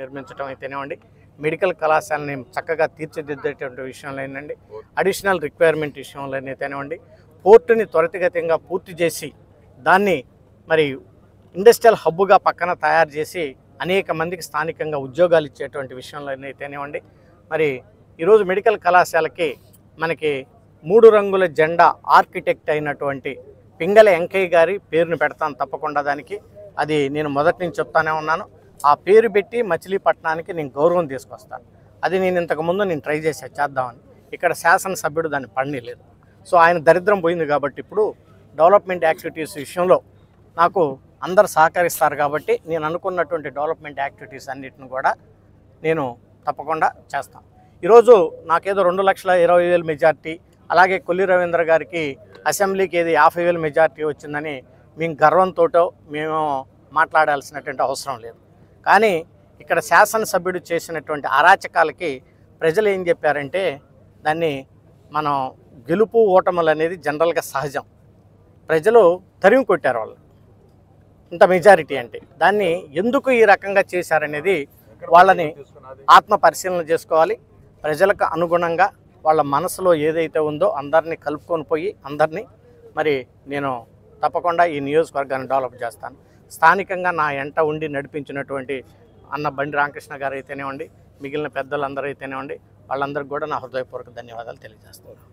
నిర్మించడం అయితేనేవ్వండి, మెడికల్ కళాశాలని చక్కగా తీర్చిదిద్దేటువంటి విషయంలో ఏంటండి, అడిషనల్ రిక్వైర్మెంట్ విషయంలో అయితేనేవ్వండి, పోర్టుని త్వరితగతిగా పూర్తి చేసి దాన్ని మరి ఇండస్ట్రియల్ హబ్గా పక్కన తయారు చేసి అనేక మందికి స్థానికంగా ఉద్యోగాలు ఇచ్చేటువంటి విషయంలో అయితేనేవ్వండి, మరి ఈరోజు మెడికల్ కళాశాలకి మనకి 3 రంగుల జెండా ఆర్కిటెక్ట్ అయినటువంటి పింగళ వెంకయ్య గారి పేరును పెడతాను తప్పకుండా. దానికి అది నేను మొదటి నుంచి చెప్తానే ఉన్నాను. ఆ పేరు పెట్టి మచిలీపట్నానికి నేను గౌరవం తీసుకొస్తాను. అది నేను ఇంతకుముందు ట్రై చేద్దామని, ఇక్కడ శాసనసభ్యుడు దాన్ని పడనీయలేదు. సో ఆయన దరిద్రం పోయింది కాబట్టి ఇప్పుడు డెవలప్మెంట్ యాక్టివిటీస్ విషయంలో నాకు అందరు సహకరిస్తారు కాబట్టి నేను అనుకున్నటువంటి డెవలప్మెంట్ యాక్టివిటీస్ అన్నిటిని కూడా నేను తప్పకుండా చేస్తాను. ఈరోజు నాకేదో 2,20,000 మెజార్టీ, అలాగే కొల్లి రవీంద్ర గారికి అసెంబ్లీకి ఏది 50,000 మెజార్టీ వచ్చిందని మేము గర్వంతో మేము మాట్లాడాల్సినటువంటి అవసరం లేదు. కానీ ఇక్కడ శాసనసభ్యుడు చేసినటువంటి అరాచకాలకి ప్రజలు ఏం చెప్పారంటే, దాన్ని మనం గెలుపు ఓటములు అనేది జనరల్గా సహజం, ప్రజలు తరిమి కొట్టారు వాళ్ళు ఇంత మెజారిటీ అంటే. దాన్ని ఎందుకు ఈ రకంగా చేశారనేది వాళ్ళని ఆత్మ పరిశీలన చేసుకోవాలి. ప్రజలకు అనుగుణంగా వాళ్ళ మనసులో ఏదైతే ఉందో అందరినీ కలుపుకొని పోయి అందరినీ మరి నేను తప్పకుండా ఈ నియోజకవర్గాన్ని డెవలప్ చేస్తాను. స్థానికంగా నా ఎంట ఉండి నడిపించినటువంటి అన్న బండి రామకృష్ణ గారు అయితేనేవ్వండి, మిగిలిన పెద్దలందరూ అయితేనేవ్వండి, వాళ్ళందరికీ కూడా నా హృదయపూర్వక ధన్యవాదాలు తెలియజేస్తున్నాను.